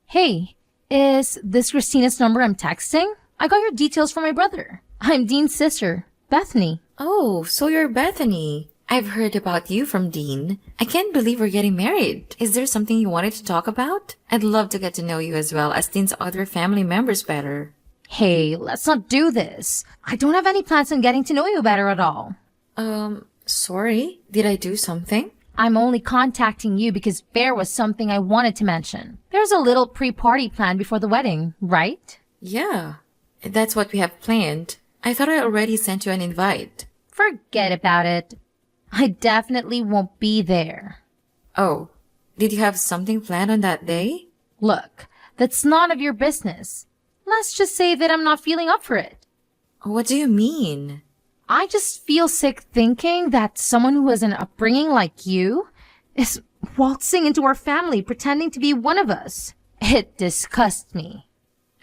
Hey, is this Christina's number I'm texting? I got your details from my brother. I'm Dean's sister, Bethany. Oh, so you're Bethany. I've heard about you from Dean. I can't believe we're getting married. Is there something you wanted to talk about? I'd love to get to know you as well as Dean's other family members better. Hey, let's not do this. I don't have any plans on getting to know you better at all. Sorry. Did I do something? I'm only contacting you because there was something I wanted to mention. There's a little pre-party planned before the wedding, right? Yeah. That's what we have planned. I thought I already sent you an invite. Forget about it. I definitely won't be there. Oh, did you have something planned on that day? Look, that's none of your business. Let's just say that I'm not feeling up for it. What do you mean? I just feel sick thinking that someone who has an upbringing like you is waltzing into our family pretending to be one of us. It disgusts me.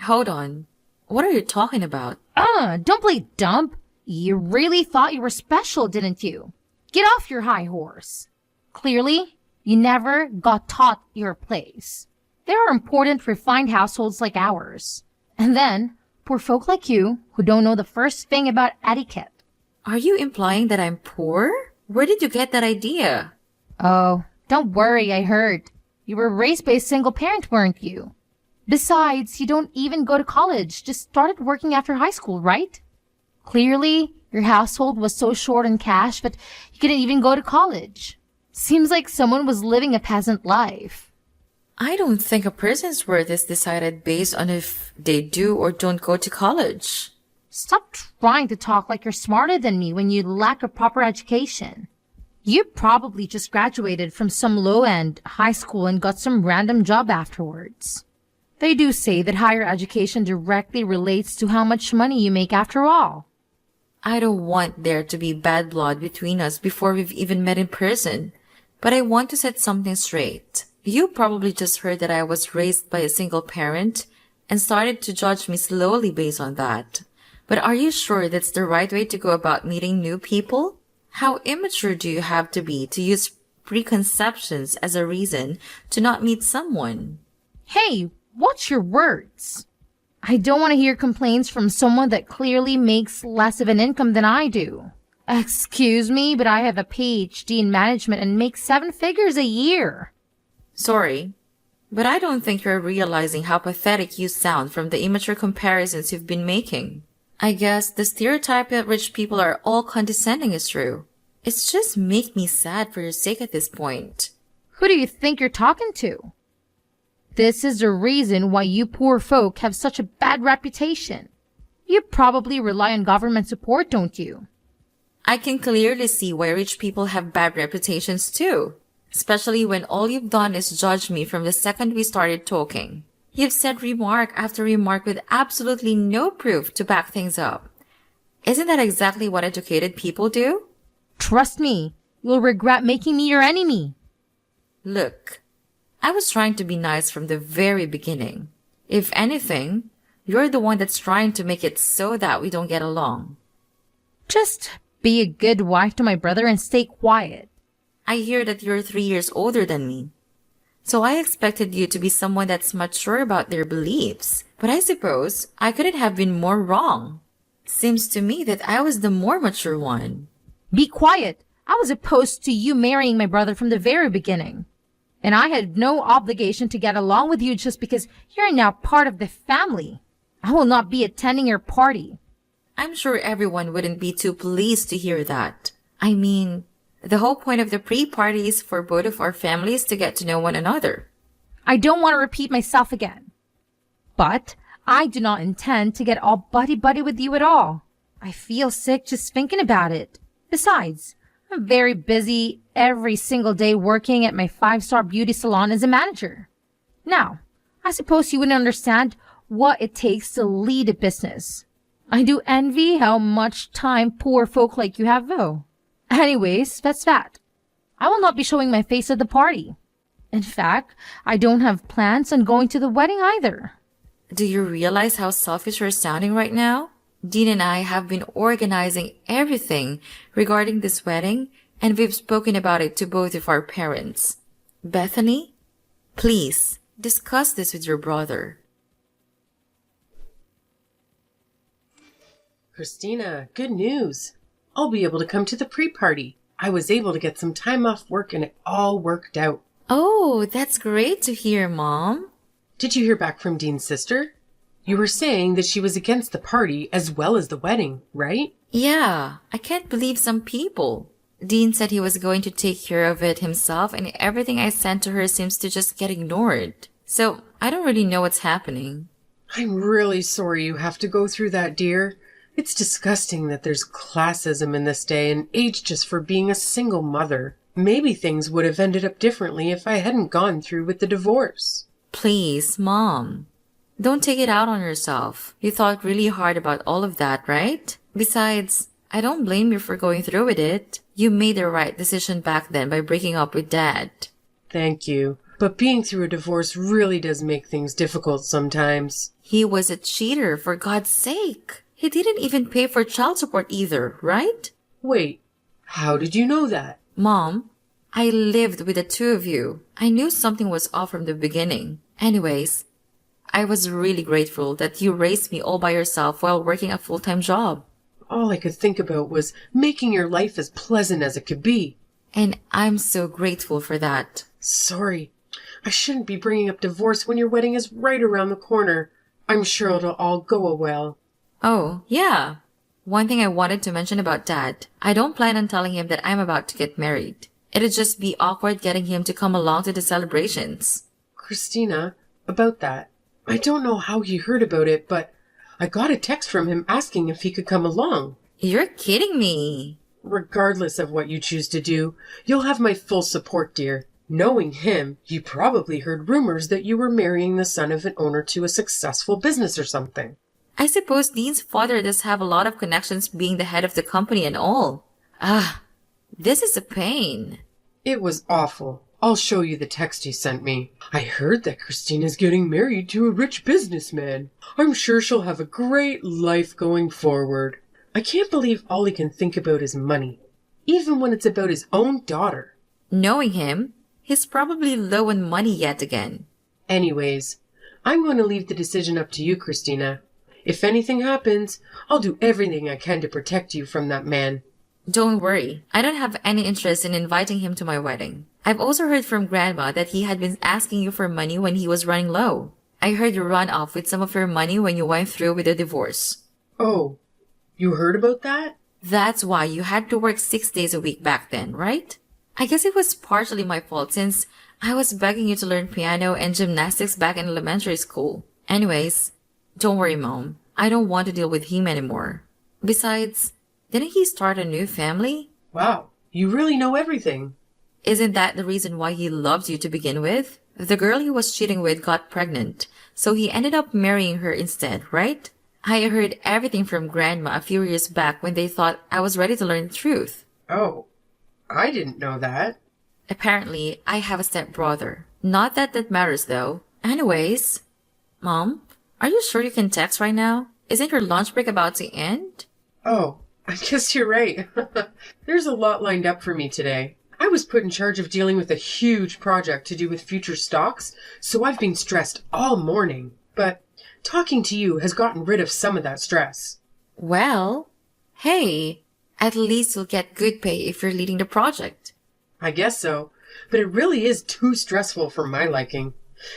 Hold on. What are you talking about? Don't play dumb. You really thought you were special, didn't you? Get off your high horse. Clearly, you never got taught your place. There are important, refined households like ours. And then, poor folk like you who don't know the first thing about etiquette. Are you implying that I'm poor? Where did you get that idea? Oh, don't worry, I heard. You were raised by a single parent, weren't you? Besides, you don't even go to college, just started working after high school, right? Clearly, your household was so short on cash that you couldn't even go to college. Seems like someone was living a peasant life. I don't think a person's worth is decided based on if they do or don't go to college. Stop trying to talk like you're smarter than me when you lack a proper education. You probably just graduated from some low-end high school and got some random job afterwards. They do say that higher education directly relates to how much money you make after all. I don't want there to be bad blood between us before we've even met in person, but I want to set something straight. You probably just heard that I was raised by a single parent and started to judge me slowly based on that. But are you sure that's the right way to go about meeting new people? How immature do you have to be to use preconceptions as a reason to not meet someone? Hey, watch your words. I don't want to hear complaints from someone that clearly makes less of an income than I do. Excuse me, but I have a PhD in management and make 7 figures a year. Sorry, but I don't think you're realizing how pathetic you sound from the immature comparisons you've been making. I guess the stereotype that rich people are all condescending is true. It's just make me sad for your sake at this point. Who do you think you're talking to? This is the reason why you poor folk have such a bad reputation. You probably rely on government support, don't you? I can clearly see why rich people have bad reputations too, especially when all you've done is judge me from the second we started talking. You've said remark after remark with absolutely no proof to back things up. Isn't that exactly what educated people do? Trust me, you'll regret making me your enemy. Look, I was trying to be nice from the very beginning. If anything, you're the one that's trying to make it so that we don't get along. Just be a good wife to my brother and stay quiet. I hear that you're 3 years older than me. So I expected you to be someone that's mature about their beliefs. But I suppose I couldn't have been more wrong. Seems to me that I was the more mature one. Be quiet. I was opposed to you marrying my brother from the very beginning. And I had no obligation to get along with you just because you're now part of the family. I will not be attending your party. I'm sure everyone wouldn't be too pleased to hear that. I mean, the whole point of the pre-party is for both of our families to get to know one another. I don't want to repeat myself again. But I do not intend to get all buddy-buddy with you at all. I feel sick just thinking about it. Besides, I'm very busy every single day working at my 5-star beauty salon as a manager. Now, I suppose you wouldn't understand what it takes to lead a business. I do envy how much time poor folk like you have, though. Anyways, that's that. I will not be showing my face at the party. In fact, I don't have plans on going to the wedding either. Do you realize how selfish you're sounding right now? Dean and I have been organizing everything regarding this wedding, and we've spoken about it to both of our parents. Bethany, please, Discuss this with your brother. Christina, good news. I'll be able to come to the pre-party. I was able to get some time off work and it all worked out. Oh, that's great to hear, Mom. Did you hear back from Dean's sister? You were saying that she was against the party as well as the wedding, right? Yeah, I can't believe some people. Dean said he was going to take care of it himself and everything I sent to her seems to just get ignored. So, I don't really know what's happening. I'm really sorry you have to go through that, dear. It's disgusting that there's classism in this day and age just for being a single mother. Maybe things would have ended up differently if I hadn't gone through with the divorce. Please, Mom. Don't take it out on yourself. You thought really hard about all of that, right? Besides, I don't blame you for going through with it. You made the right decision back then by breaking up with Dad. Thank you. But being through a divorce really does make things difficult sometimes. He was a cheater, for God's sake. He didn't even pay for child support either, right? Wait, how did you know that? Mom, I lived with the two of you. I knew something was off from the beginning. Anyways, I was really grateful that you raised me all by yourself while working a full-time job. All I could think about was making your life as pleasant as it could be. And I'm so grateful for that. Sorry, I shouldn't be bringing up divorce when your wedding is right around the corner. I'm sure it'll all go well. Oh, yeah. One thing I wanted to mention about Dad. I don't plan on telling him that I'm about to get married. It'd just be awkward getting him to come along to the celebrations. Christina, about that. I don't know how he heard about it, but I got a text from him asking if he could come along. You're kidding me. Regardless of what you choose to do, you'll have my full support, dear. Knowing him, you probably heard rumors that you were marrying the son of an owner to a successful business or something. I suppose Dean's father does have a lot of connections being the head of the company and all. This is a pain. It was awful. I'll show you the text he sent me. I heard that Christina's getting married to a rich businessman. I'm sure she'll have a great life going forward. I can't believe all he can think about is money, even when it's about his own daughter. Knowing him, he's probably low on money yet again. Anyways, I'm going to leave the decision up to you, Christina. If anything happens, I'll do everything I can to protect you from that man. Don't worry. I don't have any interest in inviting him to my wedding. I've also heard from Grandma that he had been asking you for money when he was running low. I heard you run off with some of your money when you went through with the divorce. Oh, you heard about that? That's why you had to work 6 days a week back then, right? I guess it was partially my fault since I was begging you to learn piano and gymnastics back in elementary school. Anyways, don't worry, Mom. I don't want to deal with him anymore. Besides, didn't he start a new family? Wow, you really know everything. Isn't that the reason why he loved you to begin with? The girl he was cheating with got pregnant, so he ended up marrying her instead, right? I heard everything from Grandma a few years back when they thought I was ready to learn the truth. Oh, I didn't know that. Apparently, I have a stepbrother. Not that that matters though. Anyways, Mom, are you sure you can text right now? Isn't your lunch break about to end? Oh, I guess you're right. There's a lot lined up for me today. I was put in charge of dealing with a huge project to do with future stocks, so I've been stressed all morning. But talking to you has gotten rid of some of that stress. Well, hey, at least you'll get good pay if you're leading the project. I guess so, but it really is too stressful for my liking.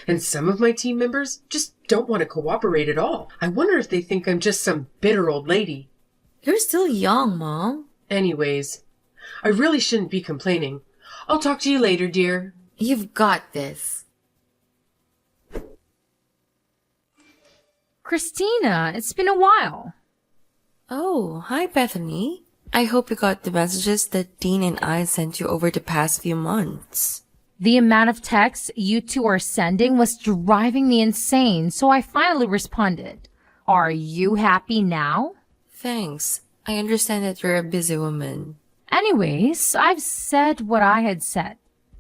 And some of my team members just don't want to cooperate at all. I wonder if they think I'm just some bitter old lady. You're still young, Mom. Anyways, I really shouldn't be complaining. I'll talk to you later, dear. You've got this. Christina, it's been a while. Oh, hi, Bethany. I hope you got the messages that Dean and I sent you over the past few months. The amount of texts you two are sending was driving me insane, so I finally responded. Are you happy now? Thanks. I understand that you're a busy woman. Anyways, I've said what I had said.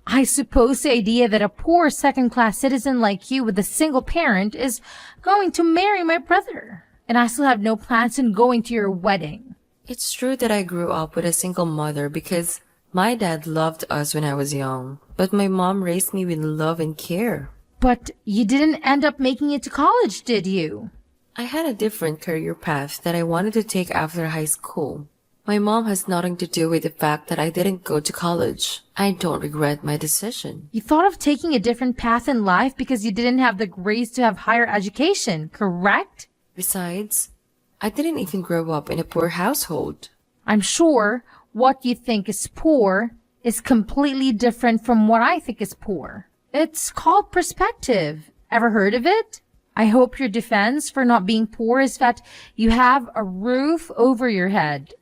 I suppose the idea that a poor second-class citizen like you with a single parent is going to marry my brother, and I still have no plans on going to your wedding. It's true that I grew up with a single mother because my dad loved us when I was young, but my mom raised me with love and care. But you didn't end up making it to college, did you? I had a different career path that I wanted to take after high school. My mom has nothing to do with the fact that I didn't go to college. I don't regret my decision. You thought of taking a different path in life because you didn't have the grades to have higher education, correct? Besides, I didn't even grow up in a poor household. I'm sure what you think is poor is completely different from what I think is poor. It's called perspective. Ever heard of it? I hope your defense for not being poor is that you have a roof over your head.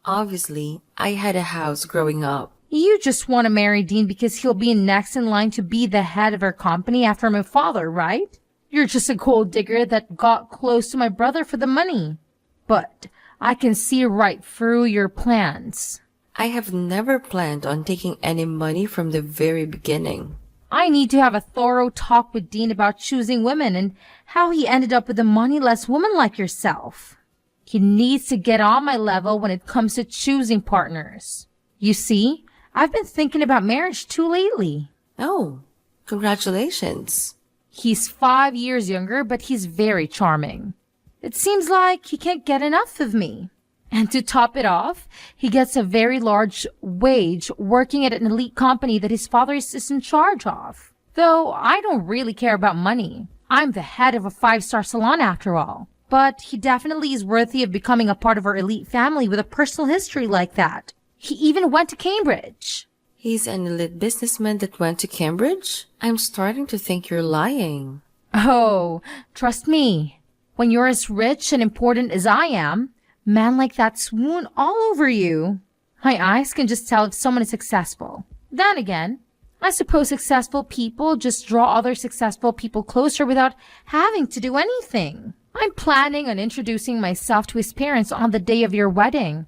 Obviously, I had a house growing up. You just want to marry Dean because he'll be next in line to be the head of our company after my father, right? You're just a gold digger that got close to my brother for the money. But I can see right through your plans. I have never planned on taking any money from the very beginning. I need to have a thorough talk with Dean about choosing women and how he ended up with a moneyless woman like yourself. He needs to get on my level when it comes to choosing partners. You see, I've been thinking about marriage too lately. Oh, congratulations. He's 5 years younger, but he's very charming. It seems like he can't get enough of me. And to top it off, he gets a very large wage working at an elite company that his father is in charge of. Though I don't really care about money. I'm the head of a 5-star salon after all. But he definitely is worthy of becoming a part of our elite family with a personal history like that. He even went to Cambridge. He's an elite businessman that went to Cambridge? I'm starting to think you're lying. Oh, trust me. When you're as rich and important as I am, men like that swoon all over you. My eyes can just tell if someone is successful. Then again, I suppose successful people just draw other successful people closer without having to do anything. I'm planning on introducing myself to his parents on the day of your wedding.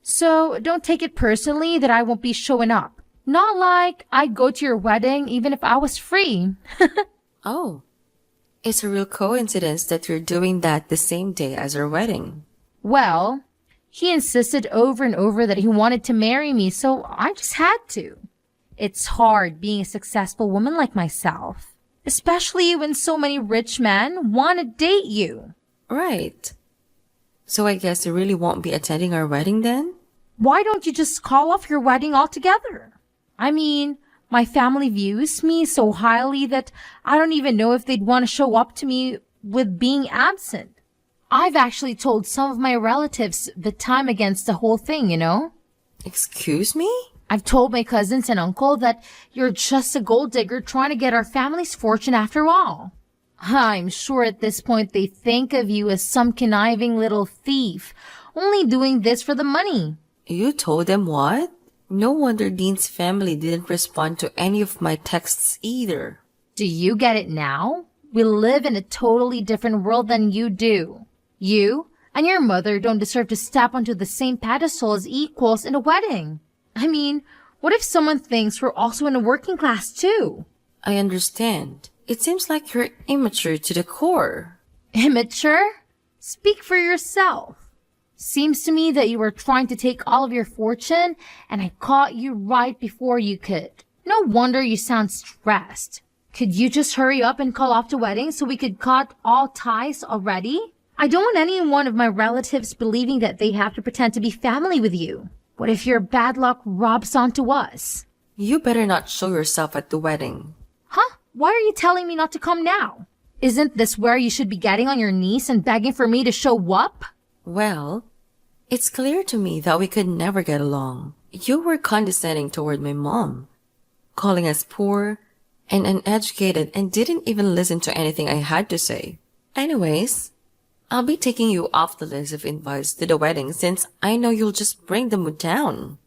So don't take it personally that I won't be showing up. Not like I'd go to your wedding even if I was free. Oh, it's a real coincidence that you're doing that the same day as our wedding. Well, he insisted over and over that he wanted to marry me, so I just had to. It's hard being a successful woman like myself, especially when so many rich men want to date you. Right. So I guess you really won't be attending our wedding then? Why don't you just call off your wedding altogether? I mean, my family views me so highly that I don't even know if they'd want to show up to me with being absent. I've actually told some of my relatives that I'm against the whole thing, you know? Excuse me? I've told my cousins and uncle that you're just a gold digger trying to get our family's fortune after all. I'm sure at this point they think of you as some conniving little thief, only doing this for the money. You told them what? No wonder Dean's family didn't respond to any of my texts either. Do you get it now? We live in a totally different world than you do. You and your mother don't deserve to step onto the same pedestal as equals in a wedding. I mean, what if someone thinks we're also in a working class too? I understand. It seems like you're immature to the core. Immature? Speak for yourself. Seems to me that you were trying to take all of your fortune and I caught you right before you could. No wonder you sound stressed. Could you just hurry up and call off the wedding so we could cut all ties already? I don't want any one of my relatives believing that they have to pretend to be family with you. What if your bad luck rubs onto us? You better not show yourself at the wedding. Huh? Why are you telling me not to come now? Isn't this where you should be getting on your knees and begging for me to show up? Well, it's clear to me that we could never get along. You were condescending toward my mom, calling us poor and uneducated and didn't even listen to anything I had to say. Anyways, I'll be taking you off the list of invites to the wedding since I know you'll just bring the mood down.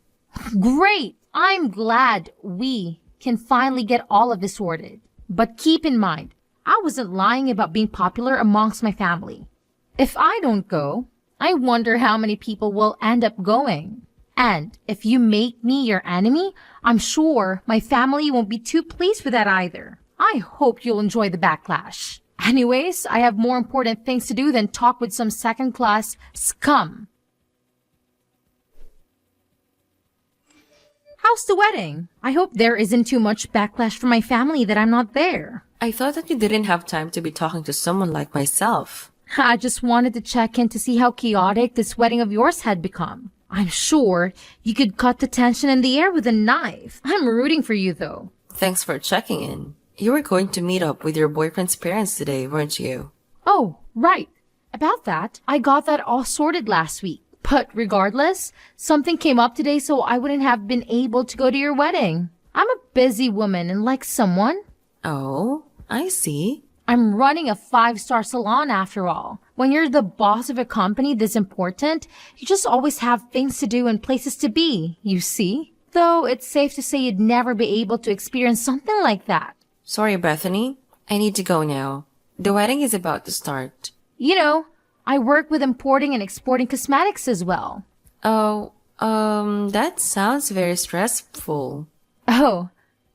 Great! I'm glad we can finally get all of this sorted. But keep in mind, I wasn't lying about being popular amongst my family. If I don't go, I wonder how many people will end up going. And if you make me your enemy, I'm sure my family won't be too pleased with that either. I hope you'll enjoy the backlash. Anyways, I have more important things to do than talk with some second-class scum. How's the wedding? I hope there isn't too much backlash from my family that I'm not there. I thought that you didn't have time to be talking to someone like myself. I just wanted to check in to see how chaotic this wedding of yours had become. I'm sure you could cut the tension in the air with a knife. I'm rooting for you, though. Thanks for checking in. You were going to meet up with your boyfriend's parents today, weren't you? Oh, right. About that, I got that all sorted last week. But regardless, something came up today so I wouldn't have been able to go to your wedding. I'm a busy woman and like someone. Oh, I see. I'm running a 5-star salon after all. When you're the boss of a company this important, you just always have things to do and places to be, you see? Though it's safe to say you'd never be able to experience something like that. Sorry, Bethany. I need to go now. The wedding is about to start. You know, I work with importing and exporting cosmetics as well. Oh, that sounds very stressful. Oh,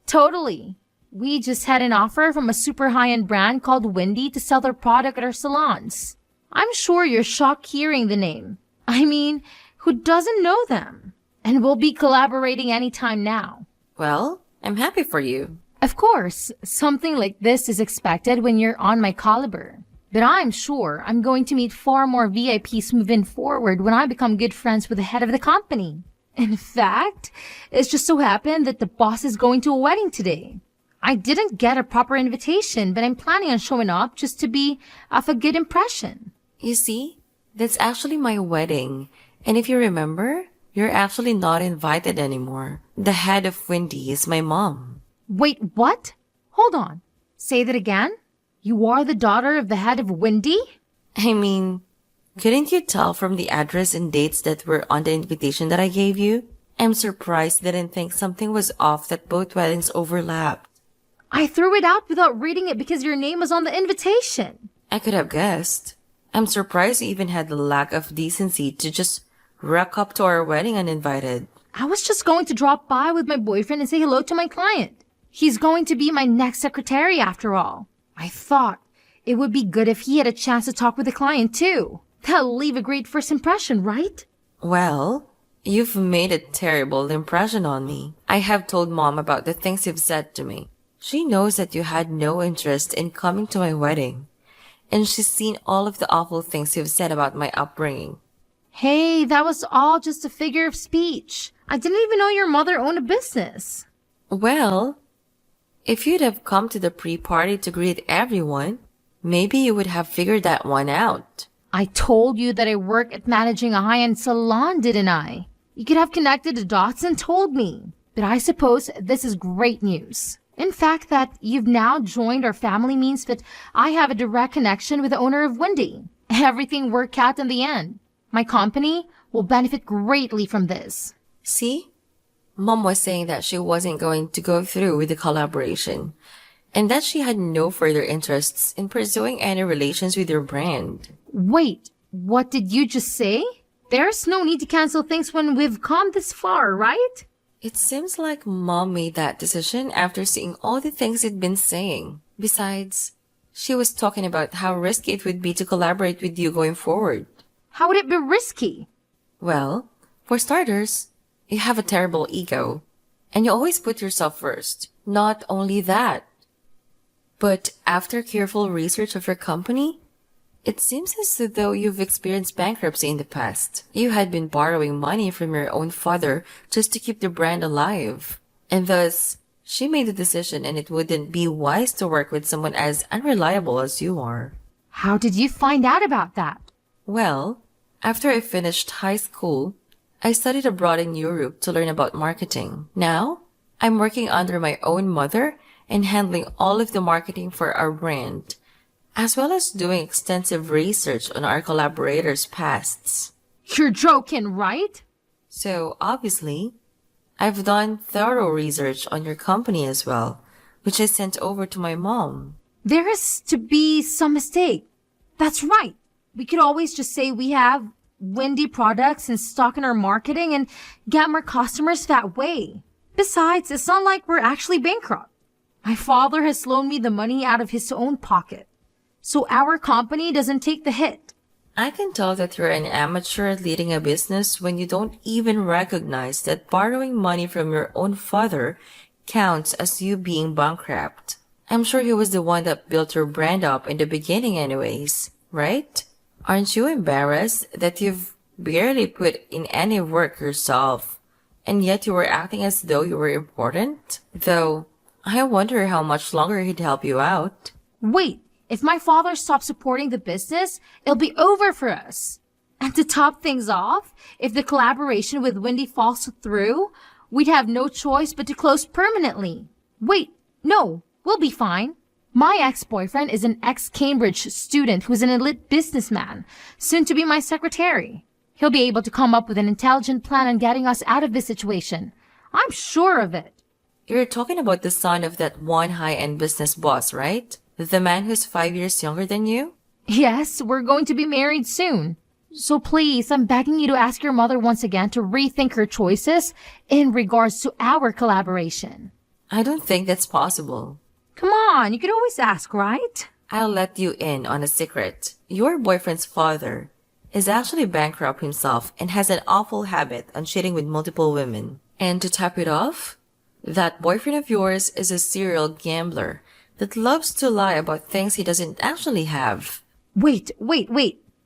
totally. We just had an offer from a super high-end brand called Wendy to sell their product at our salons. I'm sure you're shocked hearing the name. I mean, who doesn't know them? And we'll be collaborating anytime now. Well, I'm happy for you. Of course, something like this is expected when you're on my caliber. But I'm sure I'm going to meet far more VIPs moving forward when I become good friends with the head of the company. In fact, it's just so happened that the boss is going to a wedding today. I didn't get a proper invitation, but I'm planning on showing up just to be of a good impression. You see, that's actually my wedding. And if you remember, you're actually not invited anymore. The head of Wendy is my mom. Wait, what? Hold on. Say that again? You are the daughter of the head of Wendy? I mean, couldn't you tell from the address and dates that were on the invitation that I gave you? I'm surprised they didn't think something was off that both weddings overlapped. I threw it out without reading it because your name was on the invitation. I could have guessed. I'm surprised you even had the lack of decency to just rock up to our wedding uninvited. I was just going to drop by with my boyfriend and say hello to my client. He's going to be my next secretary after all. I thought it would be good if he had a chance to talk with the client too. That'll leave a great first impression, right? Well, you've made a terrible impression on me. I have told Mom about the things you've said to me. She knows that you had no interest in coming to my wedding. And she's seen all of the awful things you've said about my upbringing. Hey, that was all just a figure of speech. I didn't even know your mother owned a business. Well, if you'd have come to the pre-party to greet everyone, maybe you would have figured that one out. I told you that I work at managing a high-end salon, didn't I? You could have connected the dots and told me. But I suppose this is great news. In fact, that you've now joined our family means that I have a direct connection with the owner of Wendy. Everything worked out in the end. My company will benefit greatly from this. See? Mom was saying that she wasn't going to go through with the collaboration, and that she had no further interests in pursuing any relations with your brand. Wait, what did you just say? There's no need to cancel things when we've come this far, right? It seems like Mom made that decision after seeing all the things you'd been saying. Besides, she was talking about how risky it would be to collaborate with you going forward. How would it be risky? Well, for starters, you have a terrible ego, and you always put yourself first. Not only that, but after careful research of your company, it seems as though you've experienced bankruptcy in the past. You had been borrowing money from your own father just to keep the brand alive. And thus, she made the decision and it wouldn't be wise to work with someone as unreliable as you are. How did you find out about that? Well, after I finished high school, I studied abroad in Europe to learn about marketing. Now, I'm working under my own mother and handling all of the marketing for our brand, as well as doing extensive research on our collaborators' pasts. You're joking, right? So, obviously, I've done thorough research on your company as well, which I sent over to my mom. There has to be some mistake. That's right. We could always just say we have Wendy products in stock in our marketing and get more customers that way. Besides, it's not like we're actually bankrupt. My father has loaned me the money out of his own pocket, so our company doesn't take the hit. I can tell that you're an amateur at leading a business when you don't even recognize that borrowing money from your own father counts as you being bankrupt. I'm sure he was the one that built your brand up in the beginning anyways, right? Aren't you embarrassed that you've barely put in any work yourself, and yet you were acting as though you were important? Though, I wonder how much longer he'd help you out. Wait, if my father stops supporting the business, it'll be over for us. And to top things off, if the collaboration with Wendy falls through, we'd have no choice but to close permanently. Wait, no, we'll be fine. My ex-boyfriend is an ex-Cambridge student who's an elite businessman, soon to be my secretary. He'll be able to come up with an intelligent plan on getting us out of this situation. I'm sure of it. You're talking about the son of that one high-end business boss, right? The man who's 5 years younger than you? Yes, we're going to be married soon. So please, I'm begging you to ask your mother once again to rethink her choices in regards to our collaboration. I don't think that's possible. Come on, you can always ask, right? I'll let you in on a secret. Your boyfriend's father is actually bankrupt himself and has an awful habit on cheating with multiple women. And to top it off, that boyfriend of yours is a serial gambler that loves to lie about things he doesn't actually have. Wait.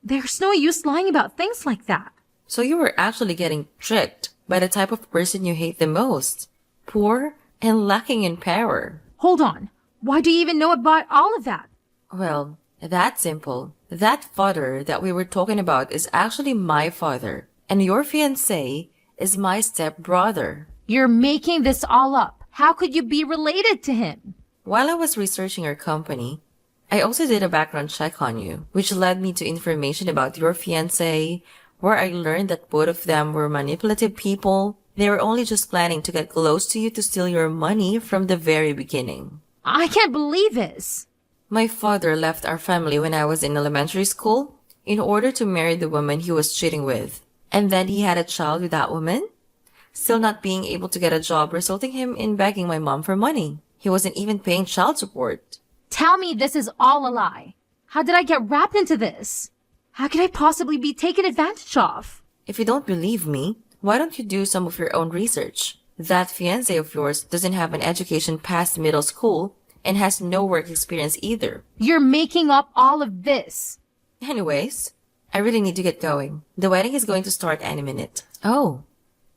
There's no use lying about things like that. So you were actually getting tricked by the type of person you hate the most. Poor and lacking in power. Hold on. Why do you even know about all of that? Well, that's simple. That father that we were talking about is actually my father, and your fiancé is my stepbrother. You're making this all up. How could you be related to him? While I was researching your company, I also did a background check on you, which led me to information about your fiancé, where I learned that both of them were manipulative people. They were only just planning to get close to you to steal your money from the very beginning. I can't believe this. My father left our family when I was in elementary school in order to marry the woman he was cheating with. And then he had a child with that woman, still not being able to get a job, resulting him in begging my mom for money. He wasn't even paying child support. Tell me this is all a lie. How did I get wrapped into this? How could I possibly be taken advantage of? If you don't believe me, why don't you do some of your own research? That fiancé of yours doesn't have an education past middle school and has no work experience either. You're making up all of this. Anyways, I really need to get going. The wedding is going to start any minute. Oh,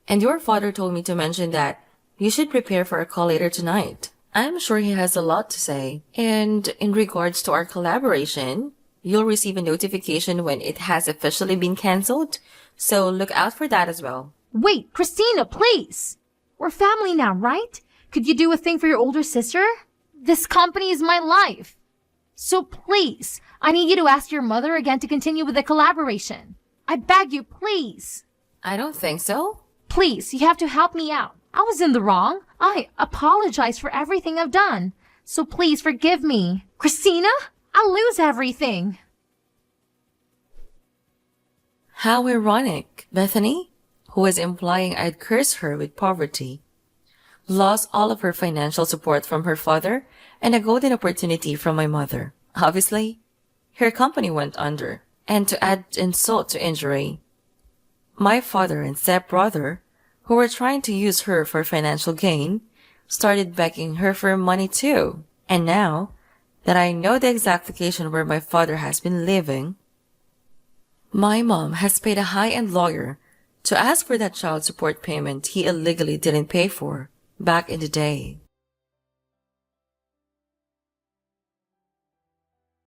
and your father told me to mention that you should prepare for a call later tonight. I'm sure he has a lot to say. And in regards to our collaboration, you'll receive a notification when it has officially been cancelled. So look out for that as well. Wait, Christina, please. We're family now, right? Could you do a thing for your older sister? This company is my life. So please, I need you to ask your mother again to continue with the collaboration. I beg you, please. I don't think so. Please, you have to help me out. I was in the wrong. I apologize for everything I've done. So please forgive me. Christina, I'll lose everything. How ironic. Bethany, who was implying I'd curse her with poverty, lost all of her financial support from her father and a golden opportunity from my mother. Obviously, her company went under. And to add insult to injury, my father and stepbrother, who were trying to use her for financial gain, started begging her for money too. And now that I know the exact location where my father has been living, my mom has paid a high-end lawyer to ask for that child support payment he illegally didn't pay for back in the day.